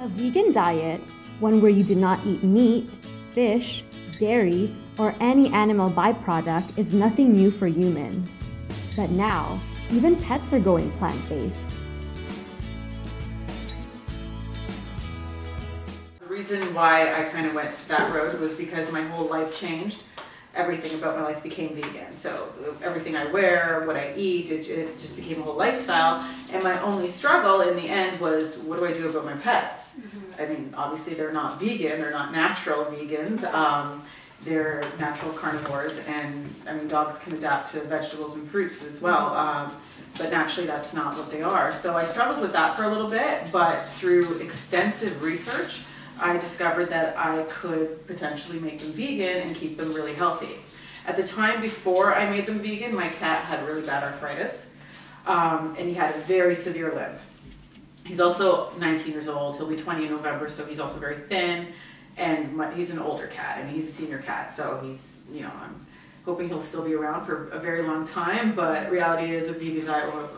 A vegan diet, one where you do not eat meat, fish, dairy, or any animal byproduct, is nothing new for humans. But now, even pets are going plant-based. The reason why I kind of went that road was because my whole life changed. Everything about my life became vegan. So everything I wear, what I eat, it just became a whole lifestyle. And my only struggle in the end was, what do I do about my pets? I mean, obviously they're not vegan, they're not natural vegans. They're natural carnivores, and I mean, dogs can adapt to vegetables and fruits as well. But naturally that's not what they are. So I struggled with that for a little bit, but through extensive research, I discovered that I could potentially make them vegan and keep them really healthy. At the time before I made them vegan, my cat had really bad arthritis, and he had a very severe limp. He's also 19 years old, he'll be 20 in November, so he's also very thin, and he's an older cat. I mean, he's a senior cat, so he's, you know, I'm hoping he'll still be around for a very long time, but reality is a vegan diet will,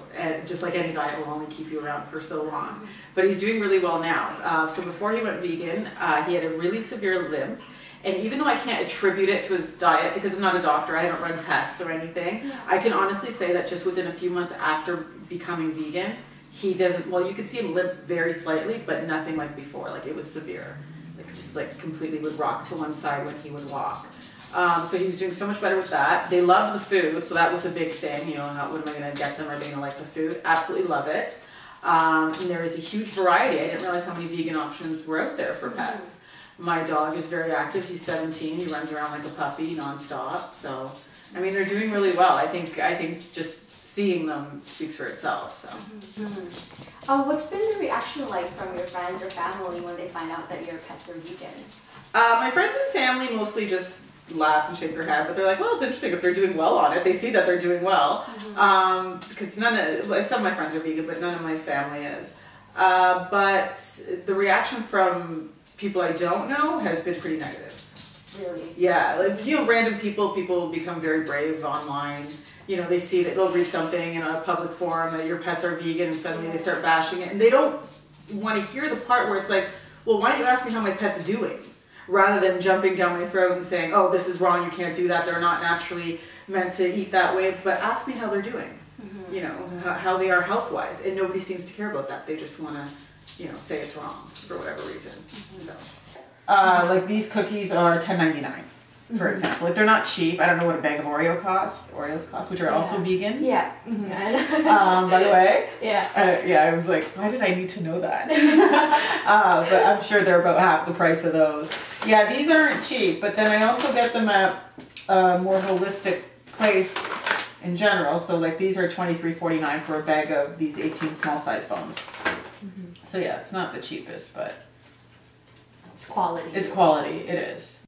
just like any diet, will only keep you around for so long. But he's doing really well now. So before he went vegan, he had a really severe limp, and even though I can't attribute it to his diet, because I'm not a doctor, I haven't run tests or anything, I can honestly say that just within a few months after becoming vegan, he doesn't, well, you could see him limp very slightly, but nothing like before. Like, it was severe. Like, just like completely would rock to one side when he would walk. So he was doing so much better with that. They loved the food, so that was a big thing. You know, what am I going to get them? Are they going to like the food? Absolutely love it. And there is a huge variety. I didn't realize how many vegan options were out there for pets. My dog is very active. He's 17. He runs around like a puppy nonstop. So, I mean, they're doing really well. I think just seeing them speaks for itself. So. What's been the reaction like from your friends or family when they find out that your pets are vegan? My friends and family mostly just laugh and shake their head, but they're like, well, it's interesting if they're doing well on it. They see that they're doing well. Because some of my friends are vegan, but none of my family is. But the reaction from people I don't know has been pretty negative. Really? Yeah, like, you know, random people become very brave online. You know, they see that they'll read something in a public forum that your pets are vegan, and suddenly they start bashing it, and they don't want to hear the part where it's like, well, why don't you ask me how my pet's doing? Rather than jumping down my throat and saying, oh, this is wrong, you can't do that, they're not naturally meant to eat that way, but ask me how they're doing, you know, how they are health-wise, and nobody seems to care about that. They just want to, you know, say it's wrong for whatever reason. So. Like, these cookies are $10.99, for example. Like, they're not cheap. I don't know what a bag of Oreos cost, which are also vegan. Yeah. By the way. Yeah. Yeah, I was like, why did I need to know that? But I'm sure they're about half the price of those. Yeah, these aren't cheap, but then I also get them at a more holistic place in general. So like, these are $23.49 for a bag of these 18 small size bones. So yeah, it's not the cheapest, but it's quality. It's quality, it is.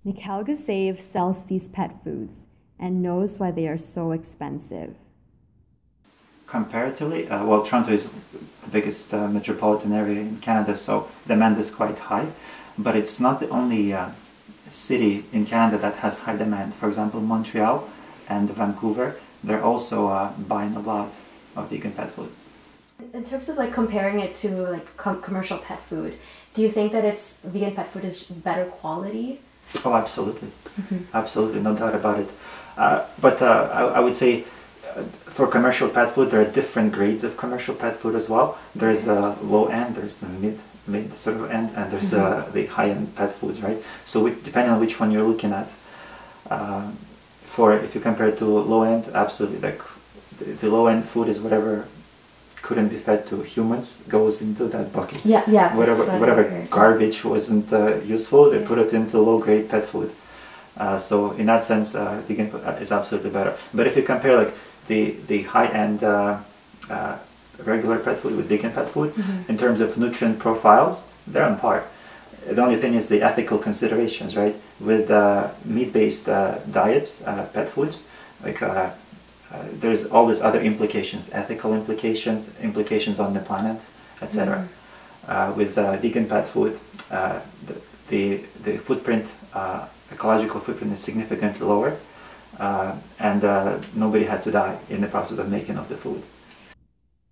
Mikhail Gasaev sells these pet foods and knows why they are so expensive. Comparatively, well, Toronto is the biggest metropolitan area in Canada, so demand is quite high. But it's not the only city in Canada that has high demand. For example, Montreal and Vancouver, they're also buying a lot of vegan pet food. In terms of like comparing it to like commercial pet food, do you think that vegan pet food is better quality? Oh, absolutely. Absolutely, no doubt about it. But I would say for commercial pet food, there are different grades of commercial pet food as well. There's a low end, there's the mid sort of end, and there's the high end pet foods, right? So depending on which one you're looking at, if you compare it to low end, absolutely, like the low end food is whatever couldn't be fed to humans goes into that bucket. Yeah. Whatever garbage wasn't useful, they put it into low grade pet food. So in that sense, vegan is absolutely better. But if you compare like the high end regular pet food with vegan pet food, in terms of nutrient profiles, they're on par. The only thing is the ethical considerations, right? With meat-based diets, pet foods, like there's all these other implications, ethical implications, implications on the planet, etc. With vegan pet food, the footprint, ecological footprint is significantly lower, and nobody had to die in the process of making of the food.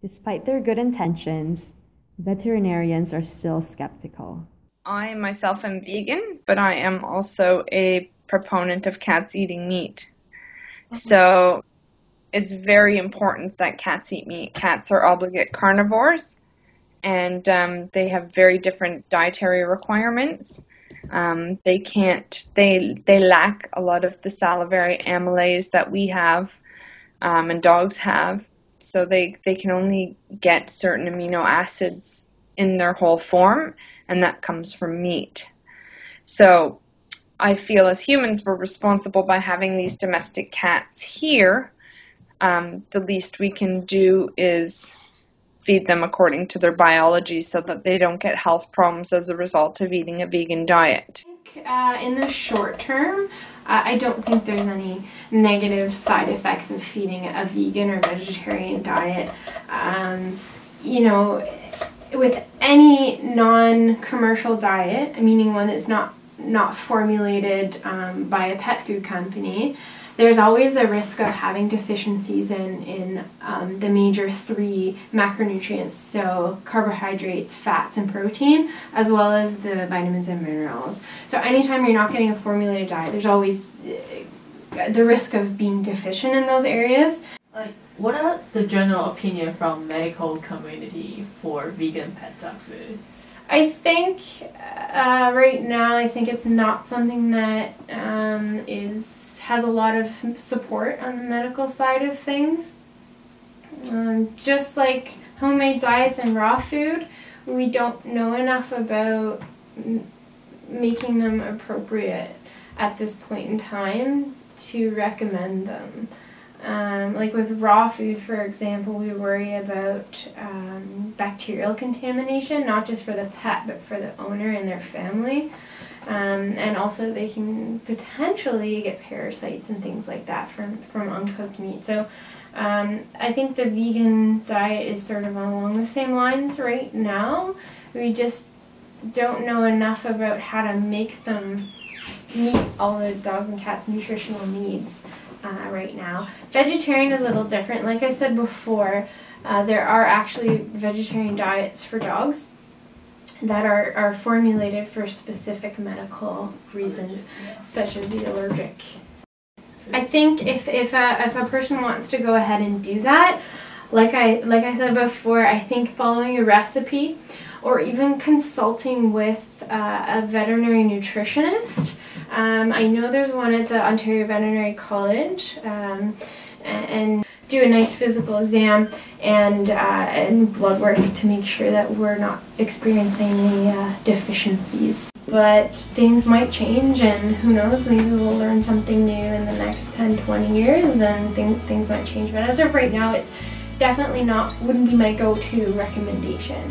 Despite their good intentions, veterinarians are still skeptical. I myself am vegan, but I am also a proponent of cats eating meat. So it's very important that cats eat meat. Cats are obligate carnivores, and they have very different dietary requirements. They lack a lot of the salivary amylase that we have, and dogs have. So they can only get certain amino acids in their whole form, and that comes from meat. So I feel as humans we're responsible by having these domestic cats here. The least we can do is feed them according to their biology so that they don't get health problems as a result of eating a vegan diet. In the short term, I don't think there's any negative side effects of feeding a vegan or vegetarian diet. You know, with any non-commercial diet, meaning one that's not formulated by a pet food company, there's always the risk of having deficiencies in the major 3 macronutrients, so carbohydrates, fats, and protein, as well as the vitamins and minerals. So anytime you're not getting a formulated diet, there's always the risk of being deficient in those areas. Like, what are the general opinion from medical community for vegan pet dog food? I think right now, I think it's not something that has a lot of support on the medical side of things. Just like homemade diets and raw food, we don't know enough about making them appropriate at this point in time to recommend them. Like with raw food, for example, we worry about bacterial contamination, not just for the pet, but for the owner and their family. And also they can potentially get parasites and things like that from uncooked meat. So I think the vegan diet is sort of along the same lines right now. We just don't know enough about how to make them meet all the dogs and cats' nutritional needs right now. Vegetarian is a little different. Like I said before, there are actually vegetarian diets for dogs that are formulated for specific medical reasons, such as the allergic. I think if a person wants to go ahead and do that, like I said before, I think following a recipe or even consulting with a veterinary nutritionist. I know there's one at the Ontario Veterinary College, and do a nice physical exam and blood work to make sure that we're not experiencing any deficiencies. But things might change, and who knows, maybe we'll learn something new in the next 10-20 years and things might change. But as of right now, it's definitely wouldn't be my go-to recommendation.